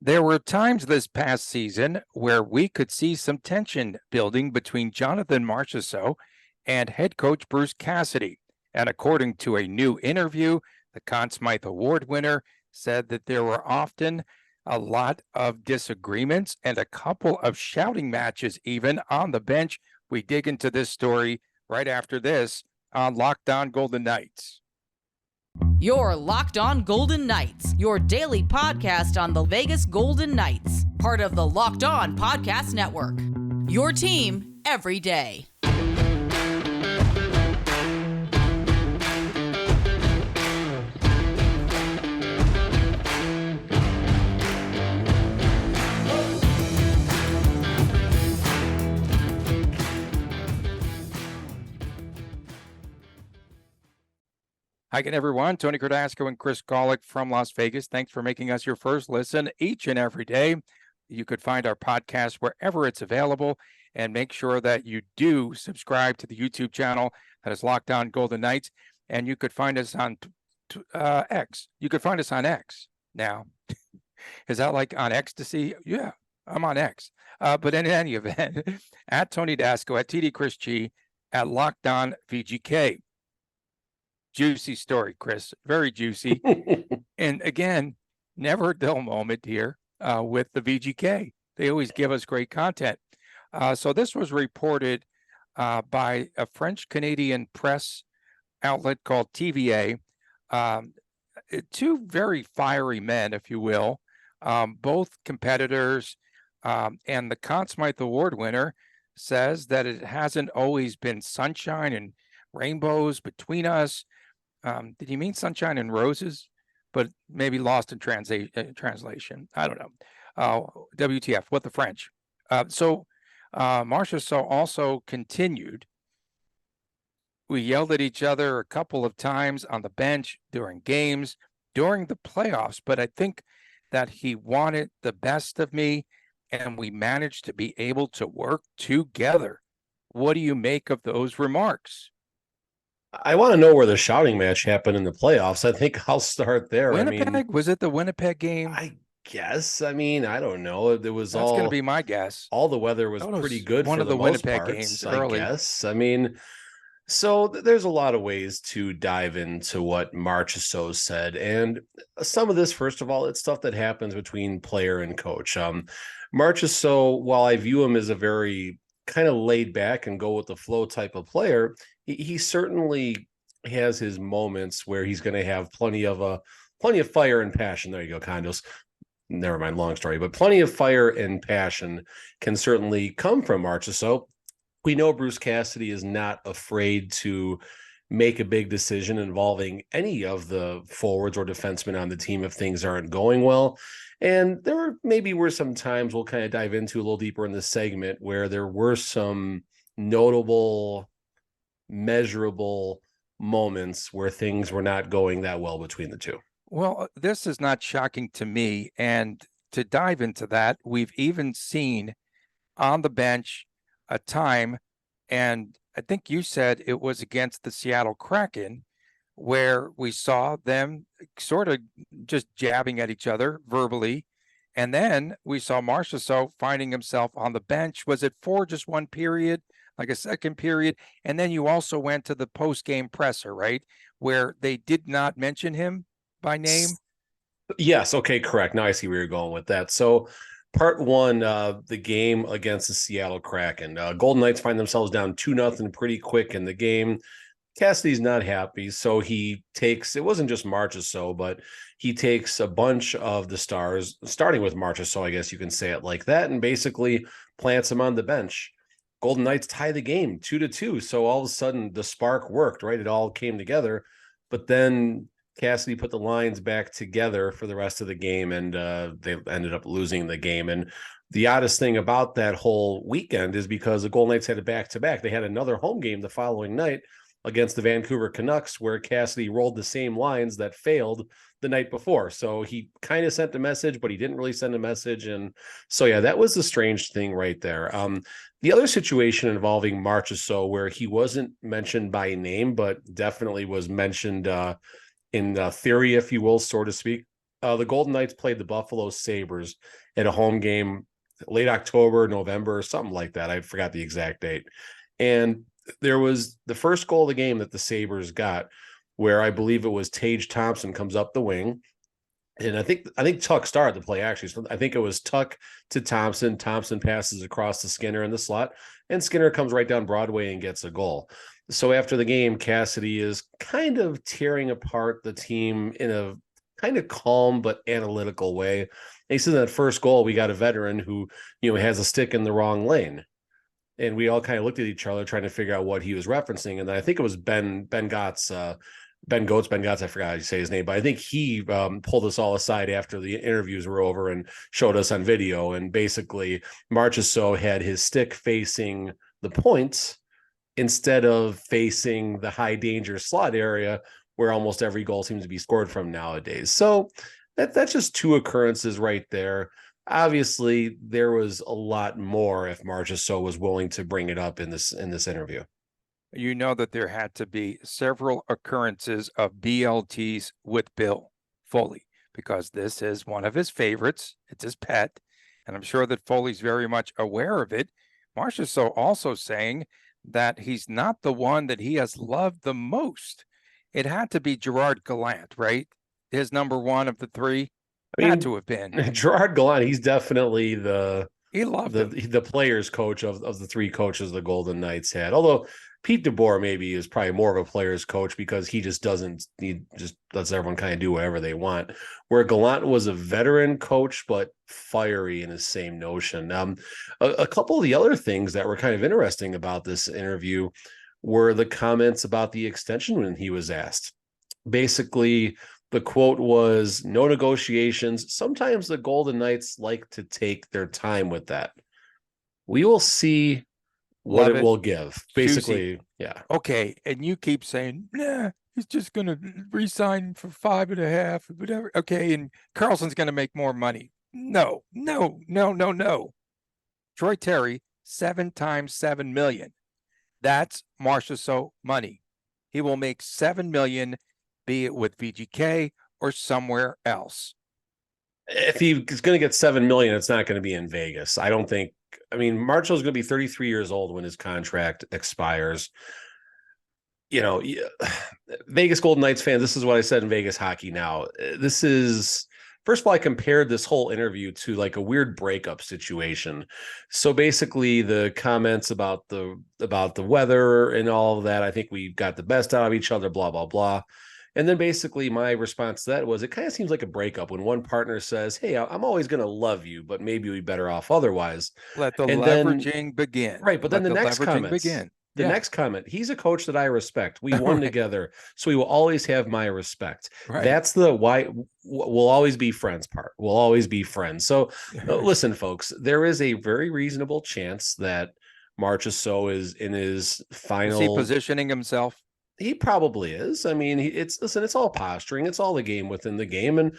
There were times this past season where we could see some tension building between Jonathan Marchessault and head coach Bruce Cassidy. And according to a new interview, the Conn Smythe Award winner said that there were often a lot of disagreements and a couple of shouting matches even on the bench. We dig into this story right after this on Locked On Golden Knights. You're Locked On Golden Knights, your daily podcast on the Vegas Golden Knights, part of the Locked On Podcast Network. Your team every day. Hi again, everyone. Tony Cardasco and Chris Golick from Las Vegas. Thanks for making us your first listen each and every day. You could find our podcast wherever it's available, and make sure that you do subscribe to the YouTube channel that is Locked On Golden Knights. And you could find us on X. You could find us on X now. Is that like on ecstasy? Yeah, I'm on X. But in any event, at Tony Dasco, at TD Chris G, at Locked On VGK. Juicy story, Chris. Very juicy. And again, never a dull moment here with the VGK. They always give us great content. So this was reported by a French-Canadian press outlet called TVA. Two very fiery men, if you will, both competitors. And the Conn Smythe Award winner says that it hasn't always been sunshine and rainbows between us. Did he mean sunshine and roses? But maybe lost in translation. I don't know. WTF, what the French. So Marchessault also continued. We yelled at each other a couple of times on the bench during games, during the playoffs, but I think that he wanted the best of me, and we managed to be able to work together. What do you make of those remarks? I want to know where the shouting match happened in the playoffs. I think I'll start there. Winnipeg? Was it the Winnipeg game? I guess. I don't know. It was That's going to be my guess. All the weather was pretty good one for of the Winnipeg games early. I guess. So there's a lot of ways to dive into what Marchessault said. And some of this, first of all, it's stuff that happens between player and coach. Marchessault, while I view him as a very kind of laid back and go with the flow type of player, he certainly has his moments where he's going to have plenty of fire and passion. There you go, Condos. Never mind, long story, but plenty of fire and passion can certainly come from Marchessault. We know Bruce Cassidy is not afraid to make a big decision involving any of the forwards or defensemen on the team if things aren't going well. And there were some times we'll kind of dive into a little deeper in this segment where there were some notable, measurable moments where things were not going that well between the two. Well, this is not shocking to me. And to dive into that, we've even seen on the bench a time, and I think you said it was against the Seattle Kraken, where we saw them sort of just jabbing at each other verbally. And then we saw Marchessault finding himself on the bench. Was it for just one period, like a second period? And then you also went to the post-game presser, right, where they did not mention him by name? Yes. Okay, correct. Now I see where you're going with that. So part one, the game against the Seattle Kraken. Golden Knights find themselves down 2-0 pretty quick in the game. Cassidy's not happy, so he takes, it wasn't just Marchessault, but he takes a bunch of the stars, starting with Marchessault, I guess you can say it like that, and basically plants him on the bench. Golden Knights tie the game 2-2, so all of a sudden the spark worked, right? It all came together, but then Cassidy put the lines back together for the rest of the game, and they ended up losing the game. And the oddest thing about that whole weekend is because the Golden Knights had a back-to-back. They had another home game the following night against the Vancouver Canucks, where Cassidy rolled the same lines that failed the night before. So he kind of sent a message, but he didn't really send a message. And so, yeah, that was the strange thing right there. The other situation involving Marchessault, where he wasn't mentioned by name, but definitely was mentioned in theory, if you will, so to speak, The Golden Knights played the Buffalo Sabres at a home game, late October, November, something like that. I forgot the exact date. And there was the first goal of the game that the Sabres got, where I believe it was Tage Thompson comes up the wing. And I think Tuck started the play, actually. So I think it was Tuck to Thompson. Thompson passes across to Skinner in the slot, and Skinner comes right down Broadway and gets a goal. So after the game, Cassidy is kind of tearing apart the team in a kind of calm but analytical way. And he said, that first goal, we got a veteran who, has a stick in the wrong lane. And we all kind of looked at each other trying to figure out what he was referencing. And then I think it was Ben Goetz, I forgot how you say his name, but I think he pulled us all aside after the interviews were over and showed us on video. And basically, Marchessault had his stick facing the points instead of facing the high danger slot area where almost every goal seems to be scored from nowadays. So that's just two occurrences right there. Obviously, there was a lot more if Marchessault was willing to bring it up in this interview. You know that there had to be several occurrences of BLTs with Bill Foley, because this is one of his favorites. It's his pet, and I'm sure that Foley's very much aware of it. Marchessault also saying that he's not the one that he has loved the most. It had to be Gerard Gallant, right? His number one of the three. Had to have been. Gerard Gallant, he's definitely he loved the players coach of the three coaches the Golden Knights had. Although Pete DeBoer maybe is probably more of a players coach because he just lets everyone kind of do whatever they want. Where Gallant was a veteran coach, but fiery in his same notion. A couple of the other things that were kind of interesting about this interview were the comments about the extension when he was asked. Basically, the quote was, "No negotiations. Sometimes the Golden Knights like to take their time with that. We will see what it will give." Basically, yeah. Okay, and you keep saying, "Nah, he's just going to re-sign for 5.5, whatever." Okay, and Karlsson's going to make more money. No. Troy Terry, 7 times $7 million. That's Marchessault money. He will make $7 million, be it with VGK or somewhere else. If he's going to get $7 million, it's not going to be in Vegas. I don't think. I mean, Marchessault's going to be 33 years old when his contract expires. Vegas Golden Knights fans, this is what I said in Vegas Hockey Now. This is, first of all, I compared this whole interview to like a weird breakup situation. So basically the comments about the weather and all of that, I think we got the best out of each other, blah, blah, blah. And then basically my response to that was, it kind of seems like a breakup when one partner says, "Hey, I'm always going to love you, but maybe we'd better off otherwise." Let the leveraging begin. Right. But then the next comment, next comment, "He's a coach that I respect. We won together, so he will always have my respect." Right. That's the why we'll always be friends part. We'll always be friends. So listen, folks, there is a very reasonable chance that Marchessault is in his final. Is he positioning himself? He probably is. I mean, it's all posturing. It's all the game within the game. And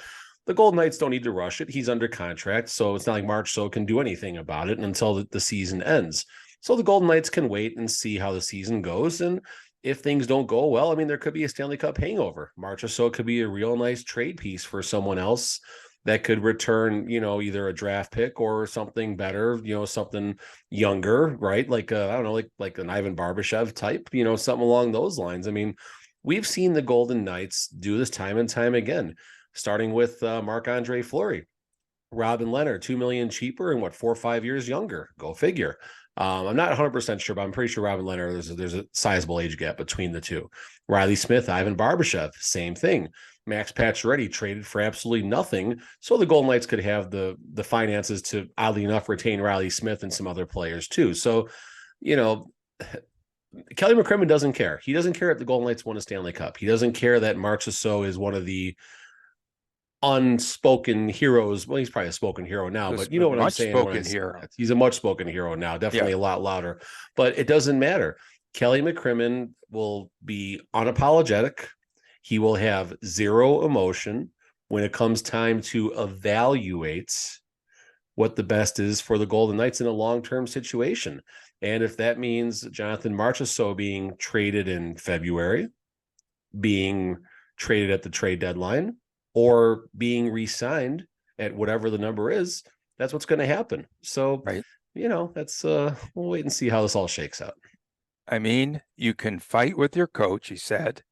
the Golden Knights don't need to rush it. He's under contract. So it's not like Marchessault can do anything about it until the season ends. So the Golden Knights can wait and see how the season goes. And if things don't go well, I mean, there could be a Stanley Cup hangover. Marchessault could be a real nice trade piece for someone else that could return, either a draft pick or something better, something younger, right? Like, I don't know, like an Ivan Barbashev type, something along those lines. I mean, we've seen the Golden Knights do this time and time again, starting with Marc-Andre Fleury, Robin Leonard, $2 million cheaper and 4 or 5 years younger. Go figure. I'm not 100% sure, but I'm pretty sure Robin Leonard, there's a sizable age gap between the two. Riley Smith, Ivan Barbashev, same thing. Max Pacioretty traded for absolutely nothing, so the Golden Knights could have the finances to, oddly enough, retain Riley Smith and some other players too. So, Kelly McCrimmon doesn't care. He doesn't care if the Golden Knights won a Stanley Cup. He doesn't care that Marchessault is one of the unspoken heroes. Well, he's probably a spoken hero now, but you know what I'm saying. He's a much spoken hero now, definitely a lot louder. But it doesn't matter. Kelly McCrimmon will be unapologetic. He will have zero emotion when it comes time to evaluate what the best is for the Golden Knights in a long-term situation. And if that means Jonathan Marchessault being traded in February, being traded at the trade deadline, or being re-signed at whatever the number is, that's what's going to happen. So, Right. That's we'll wait and see how this all shakes out. I mean, you can fight with your coach, he said,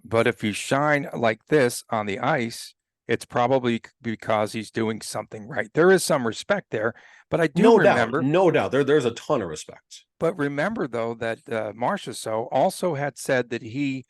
but if you shine like this on the ice, it's probably because he's doing something right. There is some respect there, but I do remember. No doubt. There's a ton of respect. But remember, though, that Marchessault also had said that he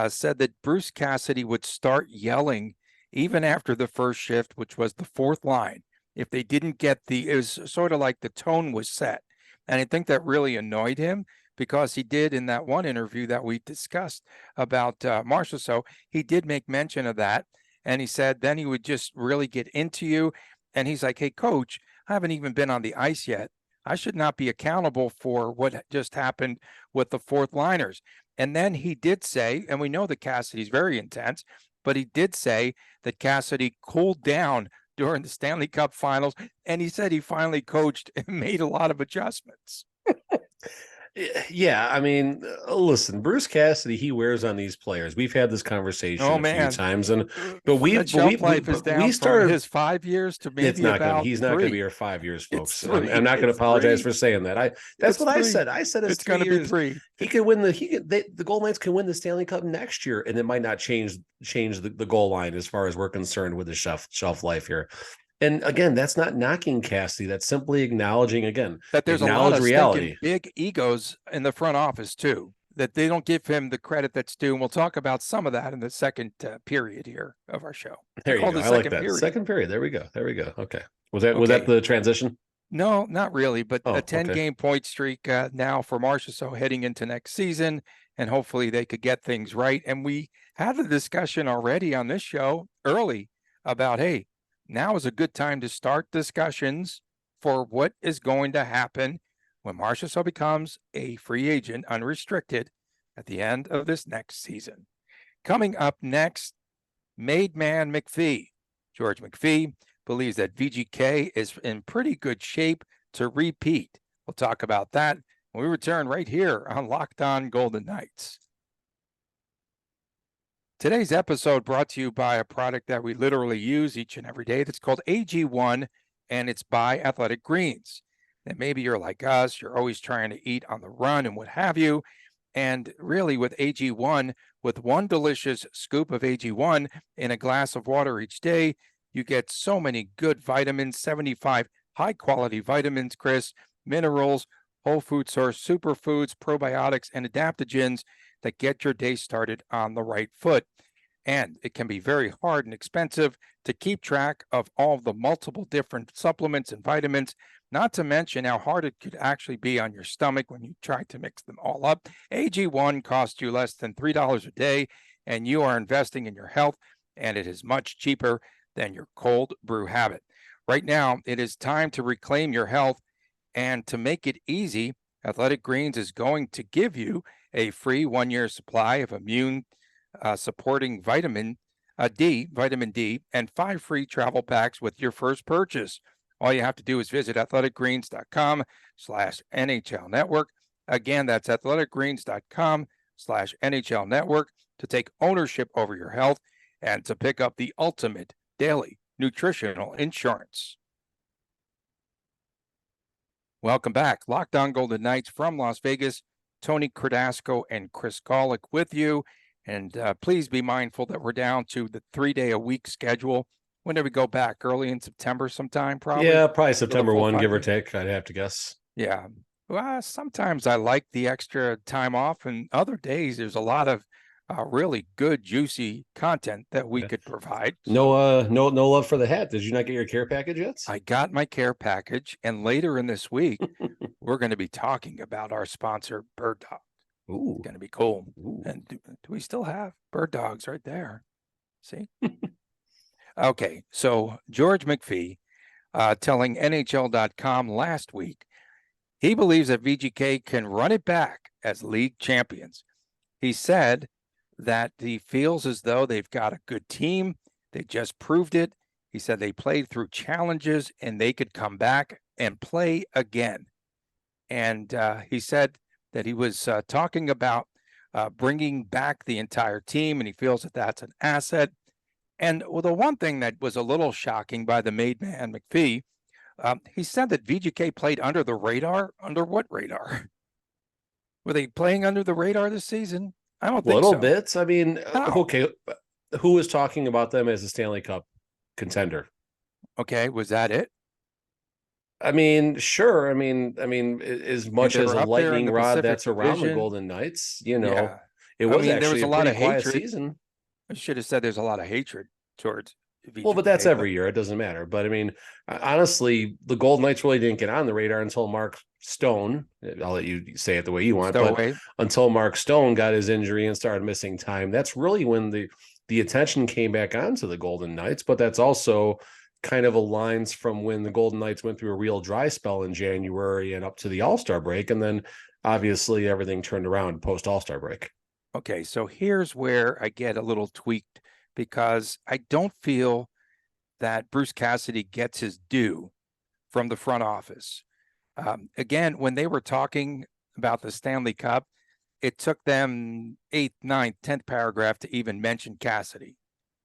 said that Bruce Cassidy would start yelling even after the first shift, which was the fourth line. If they didn't get it was sort of like the tone was set. And I think that really annoyed him because he did in that one interview that we discussed about Marchessault, he did make mention of that. And he said then he would just really get into you. And he's like, hey, coach, I haven't even been on the ice yet. I should not be accountable for what just happened with the fourth liners. And then he did say, and we know that Cassidy's very intense, but he did say that Cassidy cooled down during the Stanley Cup Finals. And he said he finally coached and made a lot of adjustments. Yeah, I mean, listen, Bruce Cassidy, he wears on these players. We've had this conversation a few times, but we started his 5 years to maybe it's not about he's not going to be here 5 years, folks. I'm not going to apologize for saying that. That's what I said. I said it's going to be 3. He could win the Golden Knights can win the Stanley Cup next year, and it might not change the goal line as far as we're concerned with the shelf life here. And again, that's not knocking Cassidy. That's simply acknowledging, again, that there's a lot of reality. Big egos in the front office, too, that they don't give him the credit that's due. And we'll talk about some of that in the second period here of our show. There you go. I like that. Second period. There we go. Okay. Was that the transition? No, not really, but a 10-game point streak now for Marchessault heading into next season, and hopefully they could get things right. And we had a discussion already on this show early about, hey, now is a good time to start discussions for what is going to happen when Marchessault becomes a free agent, unrestricted, at the end of this next season. Coming up next, made man McPhee. George McPhee believes that VGK is in pretty good shape to repeat. We'll talk about that when we return right here on Locked On Golden Knights. Today's episode brought to you by a product that we literally use each and every day that's called AG1, and it's by Athletic Greens. And maybe you're like us, you're always trying to eat on the run and what have you. And really with AG1, with one delicious scoop of AG1 in a glass of water each day, you get so many good vitamins, 75 high-quality vitamins, Chris, minerals, whole food source, superfoods, probiotics, and adaptogens that get your day started on the right foot. And it can be very hard and expensive to keep track of all of the multiple different supplements and vitamins, not to mention how hard it could actually be on your stomach when you try to mix them all up. AG1 costs you less than $3 a day, and you are investing in your health, and it is much cheaper than your cold brew habit. Right now, it is time to reclaim your health, and to make it easy, Athletic Greens is going to give you a free 1-year supply of immune supporting vitamin D, and 5 free travel packs with your first purchase. All you have to do is visit athleticgreens.com/NHL Network. Again, that's athleticgreens.com/NHL Network to take ownership over your health and to pick up the ultimate daily nutritional insurance. Welcome back. Locked On Golden Knights from Las Vegas. Tony Cardasco and Chris Golick with you. And please be mindful that we're down to the 3-day-a-week schedule. When do we go back? Early in September sometime, probably? Yeah, probably September 1, give or take, I'd have to guess. Yeah. Well, sometimes I like the extra time off, and other days there's a lot of really good, juicy content that we could provide. So, no love for the hat. Did you not get your care package yet? I got my care package, and later in this week, we're going to be talking about our sponsor, Birddogs. Ooh, it's going to be cool. Ooh. And do we still have Birddogs right there? See? Okay, so George McPhee telling NHL.com last week he believes that VGK can run it back as league champions. He said that he feels as though they've got a good team. They just proved it. He said they played through challenges and they could come back and play again. And he said that he was talking about bringing back the entire team, and he feels that that's an asset. And well, the one thing that was a little shocking by the made man, McPhee, he said that VGK played under the radar. Under what radar? Were they playing under the radar this season? I don't think Little so. bits. I mean, How? okay, who was talking about them as a Stanley Cup contender? Okay, was that it? I mean, sure. I mean, as much They as were a up there in lightning the rod Pacific that's around the Division. Golden Knights, Yeah. it I was mean, there was actually a a lot pretty of quiet hatred. season. I should have said there's a lot of hatred towards Well, but that's VGK, but every year. It doesn't matter. But I mean, honestly, the Golden Knights really didn't get on the radar until Mark Stone. I'll let you say it the way you want, but Stowaway. until Mark Stone got his injury and started missing time, that's really when the attention came back onto the Golden Knights. But that's also kind of aligns from when the Golden Knights went through a real dry spell in January and up to the All-Star break. And then obviously everything turned around post All-Star break. Okay, so here's where I get a little tweaked because I don't feel that Bruce Cassidy gets his due from the front office. Again, when they were talking about the Stanley Cup, it took them 8th, 9th, 10th paragraph to even mention Cassidy.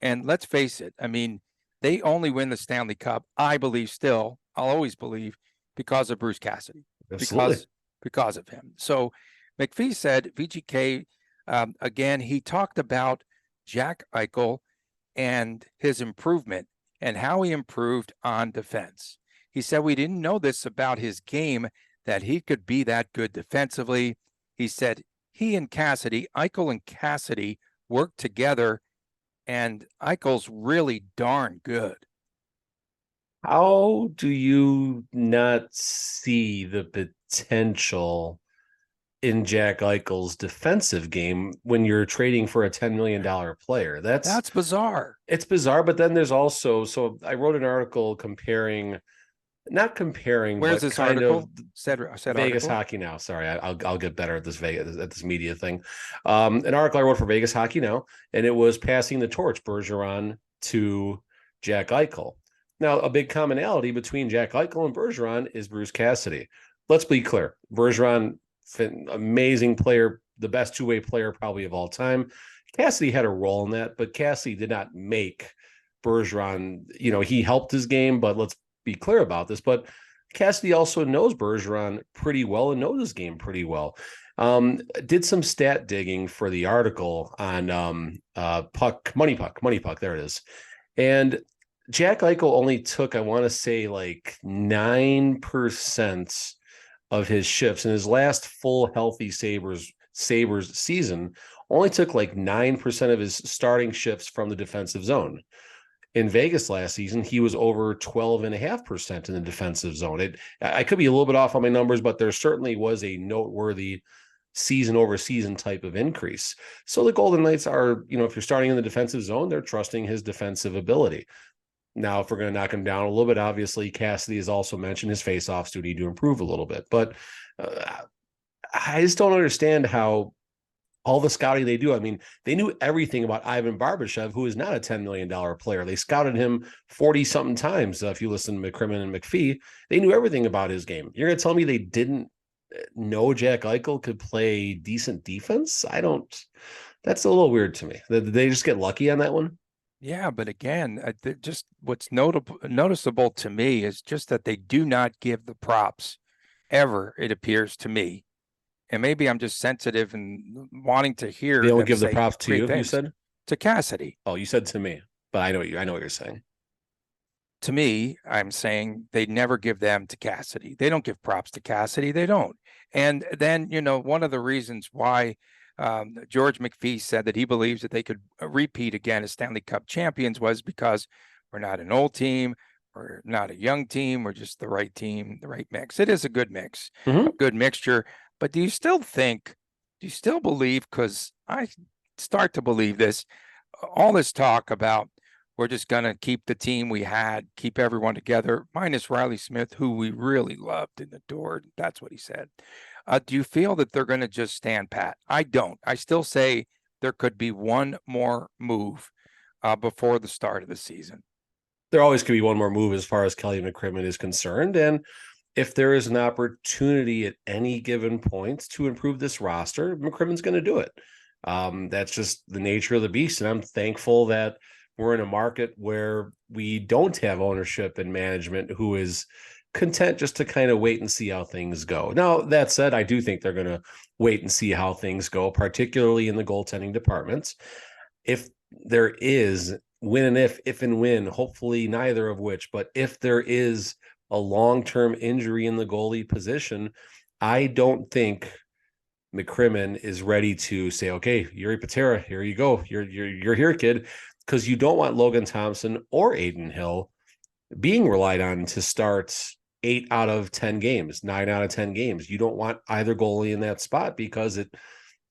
And let's face it, I mean, they only win the Stanley Cup, I believe still, I'll always believe, because of Bruce Cassidy, Absolutely. because of him. So McPhee said VGK, again, he talked about Jack Eichel and his improvement and how he improved on defense. He said we didn't know this about his game, that he could be that good defensively. He said he and Cassidy, Eichel and Cassidy, worked together, and Eichel's really darn good. How do you not see the potential in Jack Eichel's defensive game when you're trading for a $10 million player? That's bizarre. It's bizarre, but then there's also, so I wrote an article not comparing, Where's but this kind article? of Said Vegas article. Hockey Now. Sorry, I'll get better at this media thing. An article I wrote for Vegas Hockey Now, and it was passing the torch, Bergeron to Jack Eichel. Now, a big commonality between Jack Eichel and Bergeron is Bruce Cassidy. Let's be clear. Bergeron, amazing player, the best two-way player probably of all time. Cassidy had a role in that, but Cassidy did not make Bergeron, he helped his game, but let's be clear about this. But Cassidy also knows Bergeron pretty well and knows his game pretty well. Did some stat digging for the article on Money Puck. There it is. And Jack Eichel only took, I want to say, like 9% of his shifts in his last full healthy Sabres season. Only took like 9% of his starting shifts from the defensive zone. In Vegas last season, he was over 12.5% in the defensive zone. I could be a little bit off on my numbers, but there certainly was a noteworthy season over season type of increase. So the Golden Knights are, if you're starting in the defensive zone, they're trusting his defensive ability. Now, if we're going to knock him down a little bit, obviously Cassidy has also mentioned his faceoffs do need to improve a little bit. But I just don't understand how all the scouting they do. I mean, they knew everything about Ivan Barbashev, who is not a $10 million player. They scouted him 40-something times. If you listen to McCrimmon and McPhee, they knew everything about his game. You're going to tell me they didn't know Jack Eichel could play decent defense? That's a little weird to me. Did they just get lucky on that one? Yeah, but again, just what's noticeable to me is just that they do not give the props ever, it appears to me. And maybe I'm just sensitive and wanting to hear. They don't give the props to you, you said? To Cassidy. Oh, you said to me, but I know what you're saying. To me, I'm saying they never give them to Cassidy. They don't give props to Cassidy. They don't. And then, one of the reasons why George McPhee said that he believes that they could repeat again as Stanley Cup champions was because we're not an old team, we're not a young team, we're just the right team, the right mix. It is a good mix, a good mixture. But do you still believe, because I start to believe this, all this talk about we're just going to keep the team we had, keep everyone together, minus Riley Smith, who we really loved and adored. That's what he said. Do you feel that they're going to just stand pat? I don't. I still say there could be one more move before the start of the season. There always could be one more move as far as Kelly McCrimmon is concerned. And if there is an opportunity at any given point to improve this roster, McCrimmon's going to do it. That's just the nature of the beast. And I'm thankful that we're in a market where we don't have ownership and management who is content just to kind of wait and see how things go. Now, that said, I do think they're going to wait and see how things go, particularly in the goaltending departments. If there is when and if and when, hopefully neither of which, but if there is a long-term injury in the goalie position, I don't think McCrimmon is ready to say, okay, Jiri Patera, here you go. You're here, kid. Because you don't want Logan Thompson or Adin Hill being relied on to start 8 out of 10 games, 9 out of 10 games. You don't want either goalie in that spot because it,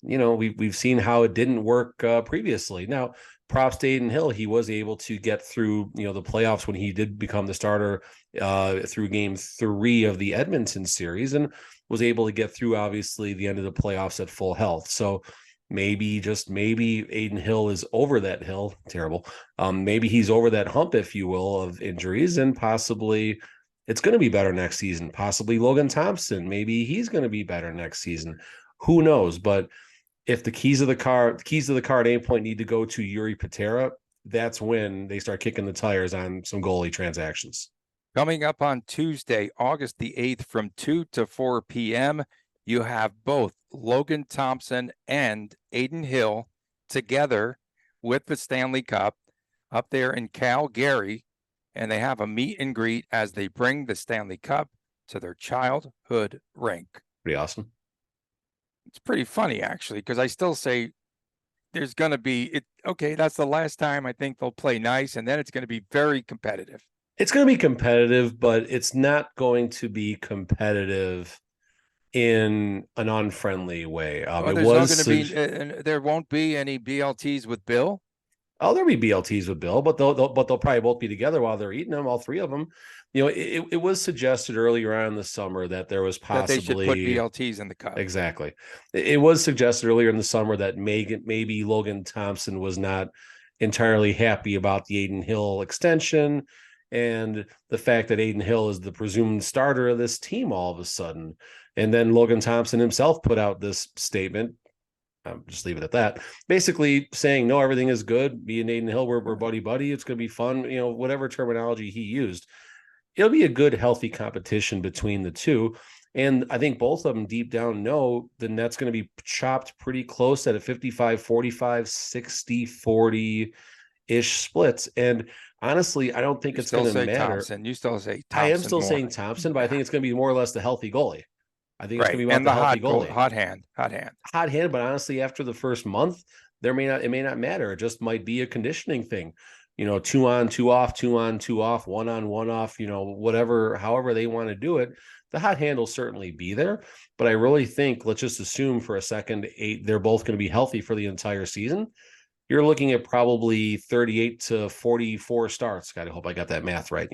we've seen how it didn't work previously. Now, props to Adin Hill. He was able to get through, the playoffs when he did become the starter through game 3 of the Edmonton series and was able to get through, obviously, the end of the playoffs at full health. So maybe Adin Hill is over that hill. Terrible. Maybe he's over that hump, if you will, of injuries, and possibly it's going to be better next season. Possibly Logan Thompson. Maybe he's going to be better next season. Who knows? But if the keys to the car at any point need to go to Jiri Patera, that's when they start kicking the tires on some goalie transactions. Coming up on Tuesday, August the 8th from 2 to 4 p.m., you have both Logan Thompson and Adin Hill together with the Stanley Cup up there in Calgary, and they have a meet and greet as they bring the Stanley Cup to their childhood rink. Pretty awesome. It's pretty funny, actually, because I still say there's going to be okay, that's the last time I think they'll play nice, and then it's going to be very competitive. It's going to be competitive, but it's not going to be competitive in an unfriendly way. There won't be any BLTs with Bill. Oh, there'll be BLTs with Bill, but they'll probably both be together while they're eating them, all three of them. It was suggested earlier on in the summer that there was possibly that they should put BLTs in the cup. Exactly. It was suggested earlier in the summer that maybe Logan Thompson was not entirely happy about the Adin Hill extension and the fact that Adin Hill is the presumed starter of this team all of a sudden. And then Logan Thompson himself put out this statement. Just leave it at that. Basically saying, no, everything is good. Me and Adin Hill, we're buddy. It's going to be fun. Whatever terminology he used. It'll be a good, healthy competition between the two. And I think both of them deep down know the net's going to be chopped pretty close at a 55-45, 60-40-ish splits. And honestly, I don't think it's going to matter. Thompson. You still say Thompson. I am still saying Thompson, but I think it's going to be more or less the healthy goalie. I think it's going to be and the healthy goalie. Hot hand. But honestly, after the first month, it may not matter. It just might be a conditioning thing. 2 on, 2 off, 2 on, 2 off, 1 on, 1 off, however they want to do it. The hot hand will certainly be there. But I really think, let's just assume for a second, they're both going to be healthy for the entire season. You're looking at probably 38 to 44 starts. God, I hope I got that math right,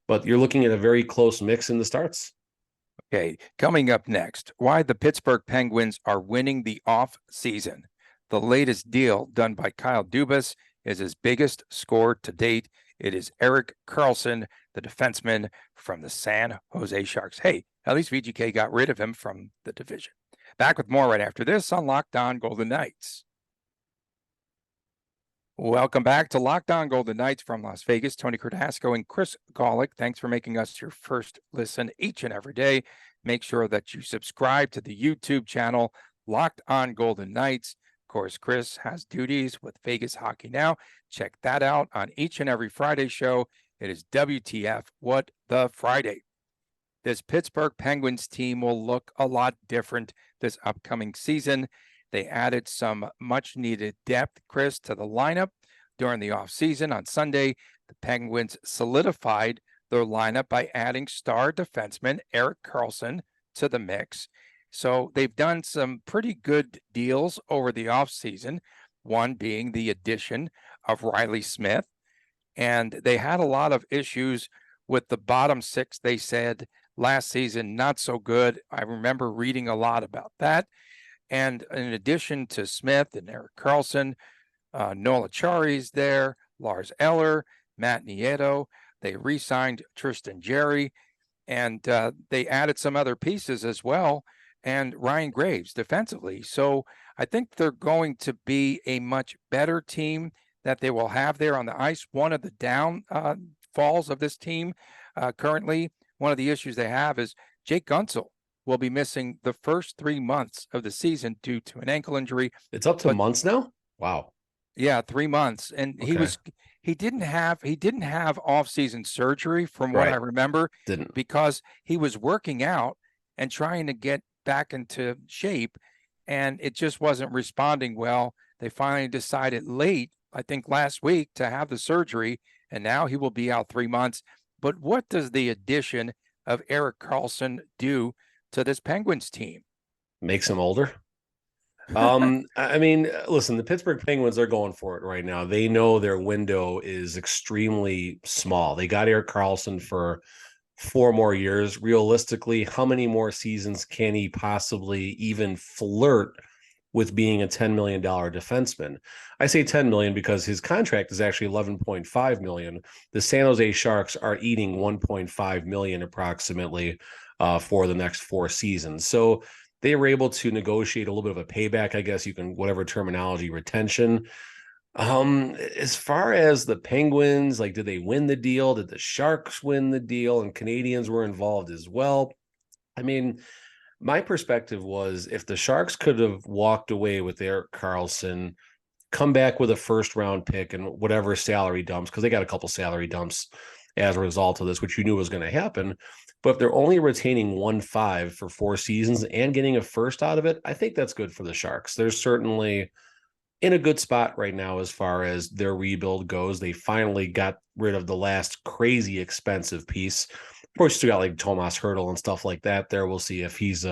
but you're looking at a very close mix in the starts. Okay, coming up next, why the Pittsburgh Penguins are winning the off season. The latest deal done by Kyle Dubas is his biggest score to date. It is Erik Karlsson, the defenseman from the San Jose Sharks. Hey, at least VGK got rid of him from the division. Back with more right after this on Locked On Golden Knights. Welcome back to Locked On Golden Knights from Las Vegas. Tony Cardasco and Chris Golick. Thanks for making us your first listen each and every day. Make sure that you subscribe to the YouTube channel, Locked On Golden Knights. Of course, Chris has duties with Vegas Hockey Now. Check that out on each and every Friday show. It is WTF What the Friday. This Pittsburgh Penguins team will look a lot different this upcoming season. They added some much-needed depth, Chris, to the lineup during the offseason. On Sunday, the Penguins solidified their lineup by adding star defenseman Erik Karlsson to the mix. So they've done some pretty good deals over the offseason, one being the addition of Riley Smith. And they had a lot of issues with the bottom six, they said, last season, not so good. I remember reading a lot about that. And in addition to Smith and Erik Karlsson, Noel Acciari's there, Lars Eller, Matt Nieto. They re-signed Tristan Jarry, and they added some other pieces as well, and Ryan Graves defensively. So I think they're going to be a much better team that they will have there on the ice. One of the downfalls of this team currently, one of the issues they have is Jake Guentzel will be missing the first 3 months of the season due to an ankle injury. It's up to months now? Wow. Yeah, 3 months. And he didn't have off-season surgery from what I remember. Didn't. Because he was working out and trying to get back into shape, and it just wasn't responding well. They finally decided late, I think last week, to have the surgery, and now he will be out 3 months. But what does the addition of Erik Karlsson do to this Penguins team? Makes him older. I mean, listen, the Pittsburgh Penguins are going for it right now. They know their window is extremely small. They got Erik Karlsson for 4 more years. Realistically, how many more seasons can he possibly even flirt with being a $10 million defenseman? I say 10 million because his contract is actually 11.5 million. The San Jose Sharks are eating 1.5 million approximately for the next 4 seasons. So they were able to negotiate a little bit of a payback, I guess you can, whatever terminology, retention. As far as the Penguins, like, did they win the deal? Did the Sharks win the deal? And Canadians were involved as well. I mean, my perspective was if the Sharks could have walked away with Erik Karlsson, come back with a first-round pick and whatever salary dumps, because they got a couple salary dumps as a result of this, which you knew was going to happen. But if they're only retaining 1.5 for 4 seasons and getting a first out of it, I think that's good for the Sharks. They're certainly in a good spot right now as far as their rebuild goes. They finally got rid of the last crazy expensive piece. Of course, you still got like Tomas Hertl and stuff like that there. We'll see if he's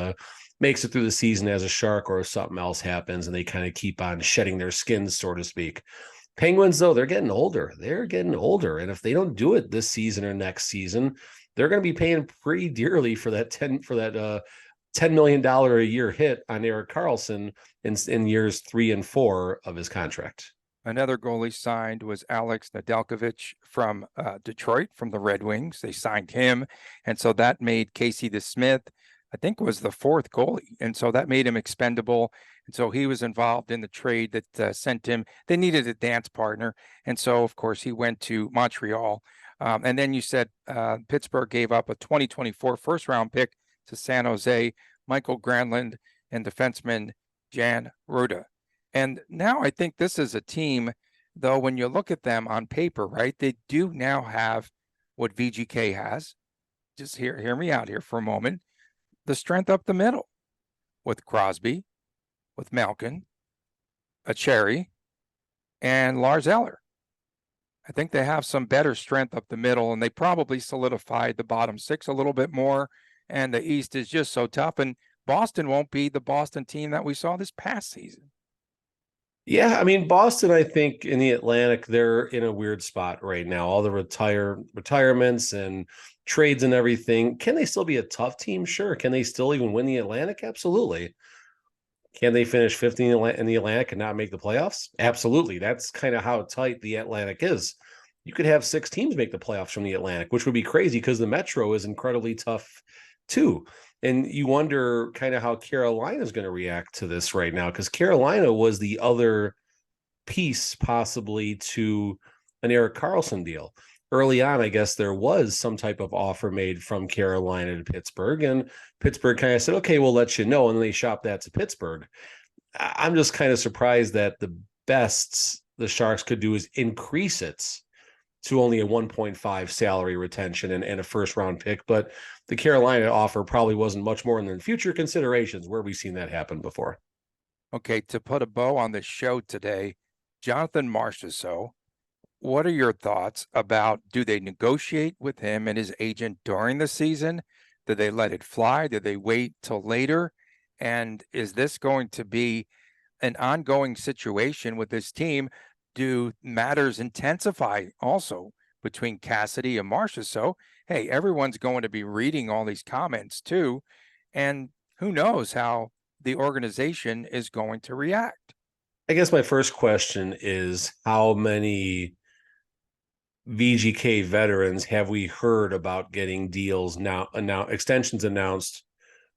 makes it through the season as a Shark or if something else happens and they kind of keep on shedding their skins, so to speak. Penguins, though, they're getting older. They're getting older. And if they don't do it this season or next season, they're going to be paying pretty dearly for that $10 million a year hit on Erik Karlsson in years 3 and 4 of his contract. Another goalie signed was Alex Nedeljkovic from Detroit, from the Red Wings. They signed him, and so that made Casey DeSmith, I think, was the 4th goalie, and so that made him expendable. And so he was involved in the trade that sent him. They needed a dance partner, and so of course he went to Montreal. And then you said Pittsburgh gave up a 2024 first-round pick to San Jose, Michael Granlund, and defenseman Jan Rutta. And now I think this is a team, though, when you look at them on paper, right, they do now have what VGK has. Just hear me out here for a moment. The strength up the middle with Crosby, with Malkin, Cherry, and Lars Eller. I think they have some better strength up the middle, and they probably solidified the bottom 6 a little bit more. And the East is just so tough. And Boston won't be the Boston team that we saw this past season. Yeah, I mean, Boston, I think in the Atlantic, they're in a weird spot right now. All the retirements and trades and everything. Can they still be a tough team? Sure. Can they still even win the Atlantic? Absolutely. Can they finish 15 in the Atlantic and not make the playoffs? Absolutely. That's kind of how tight the Atlantic is. You could have 6 teams make the playoffs from the Atlantic, which would be crazy because the Metro is incredibly tough too. And you wonder kind of how Carolina is going to react to this right now, because Carolina was the other piece possibly to an Erik Karlsson deal. Early on, I guess there was some type of offer made from Carolina to Pittsburgh, and Pittsburgh kind of said, okay, we'll let you know. And then they shopped that to Pittsburgh. I'm just kind of surprised that the best the Sharks could do is increase it to only a 1.5 salary retention and a first round pick. But the Carolina offer probably wasn't much more than future considerations where we've seen that happen before. Okay, to put a bow on this show today, Jonathan Marchessault, what are your thoughts about, do they negotiate with him and his agent during the season? Do they let it fly? Do they wait till later? And is this going to be an ongoing situation with this team? Do matters intensify also between Cassidy and Marchessault? Hey, everyone's going to be reading all these comments too. And who knows how the organization is going to react? I guess my first question is, how many VGK veterans have we heard about getting deals now extensions announced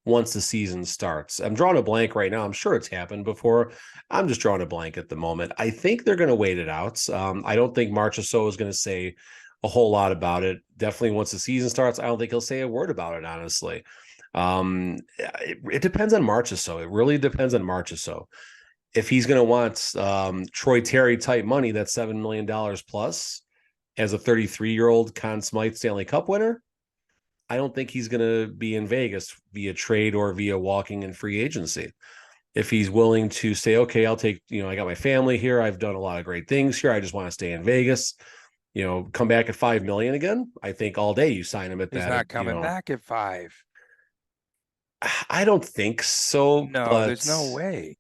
once the season starts. I'm drawing a blank right now. I'm sure it's happened before. I'm just drawing a blank at the moment. I think they're going to wait it out. I don't think Marchessault is going to say a whole lot about it. Definitely once the season starts, I don't think he'll say a word about it, honestly. It depends on Marchessault. It really depends on Marchessault. If he's going to want Troy Terry type money, that's $7 million plus as a 33-year-old Conn Smythe Stanley Cup winner, I don't think he's going to be in Vegas via trade or via walking in free agency. If he's willing to say, okay, I'll take, I got my family here. I've done a lot of great things here. I just want to stay in Vegas, come back at $5 million again. I think all day you sign him at that. He's not coming back at 5. I don't think so. No, but there's no way.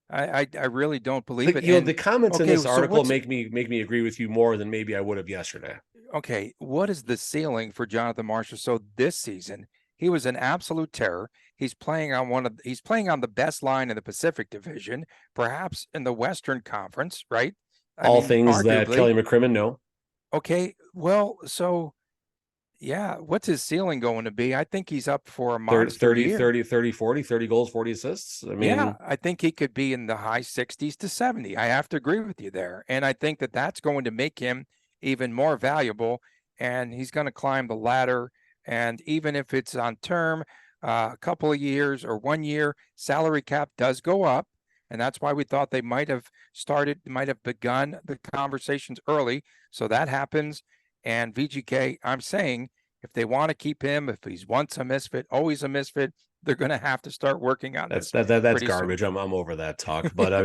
I really don't believe it. The comments in this article make me agree with you more than maybe I would have yesterday. Okay, what is the ceiling for Jonathan Marchessault this season? He was an absolute terror. He's playing on the best line in the Pacific Division, perhaps in the Western Conference, right? Things that Kelly McCrimmon know. Okay, well, so yeah, what's his ceiling going to be? I think he's up for a monster 30, 40, 30 goals, 40 assists. I think he could be in the high 60s to 70. I have to agree with you there. And I think that that's going to make him even more valuable, and he's going to climb the ladder. And even if it's on term, a couple of years or 1 year, salary cap does go up. And that's why we thought they might have begun the conversations early. So that happens. And VGK, I'm saying, if they want to keep him, if he's once a misfit, always a misfit, they're going to have to start working on that's garbage. I'm over that talk. But I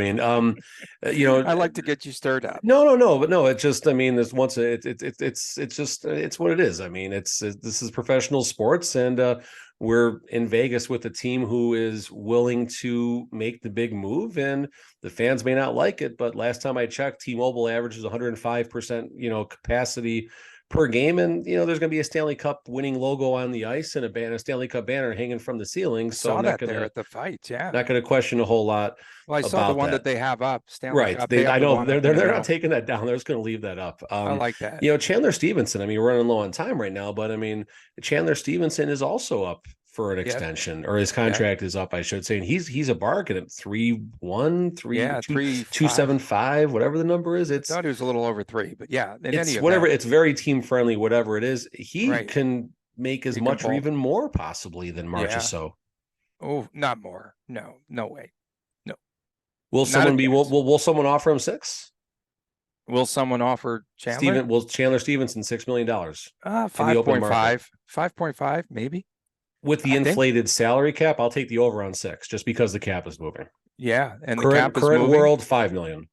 like to get you stirred up. No. It's just, this once it's what it is. This is professional sports, and we're in Vegas with a team who is willing to make the big move, and the fans may not like it. But last time I checked, T-Mobile averages 105%, capacity per game, and there's going to be a Stanley Cup winning logo on the ice and a Stanley Cup banner hanging from the ceiling. So I'm not there at the fight. Yeah, not going to question a whole lot. Well, I saw the one that they have up. Stanley Cup. I know they're not taking that down. They're just going to leave that up. I like that. Chandler Stevenson. We're running low on time right now, but Chandler Stevenson is also up for an extension, or his contract is up, I should say, and he's a bargain at 3-1, 275, whatever the number is. I thought it was a little over 3, but yeah, it's very team friendly, whatever it is. He can make as much or even more possibly than Marchessault. Oh, not more. No way. No. Will someone offer him 6? Will someone offer Chandler? Chandler Stevenson $6 million? 5.5. 5.5, maybe. With the inflated salary cap, I'll take the over on 6, just because the cap is moving. Yeah, and the cap is moving. Current world, $5 million.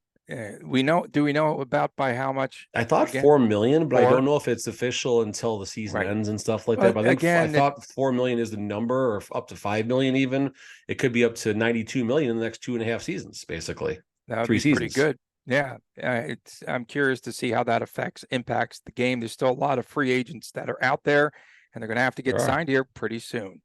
Do we know about by how much? I thought $4 million, but I don't know if it's official until the season ends and stuff like that. But I thought $4 million is the number, or up to $5 million even. It could be up to $92 million in the next 2.5 seasons, basically. That would be pretty good. Yeah, I'm curious to see how that impacts the game. There's still a lot of free agents that are out there, and they're going to have to get signed here pretty soon.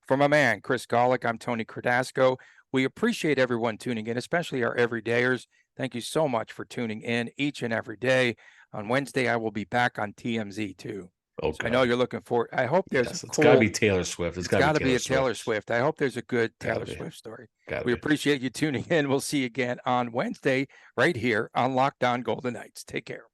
For my man, Chris Golick, I'm Tony Cardasco. We appreciate everyone tuning in, especially our everydayers. Thank you so much for tuning in each and every day. On Wednesday, I will be back on TMZ too. Okay. I know you're looking for. I hope there's. It's got to be Taylor Swift. It's got to be a Taylor Swift. I hope there's a good Taylor Swift story. We appreciate you tuning in. We'll see you again on Wednesday right here on Locked On Golden Knights. Take care.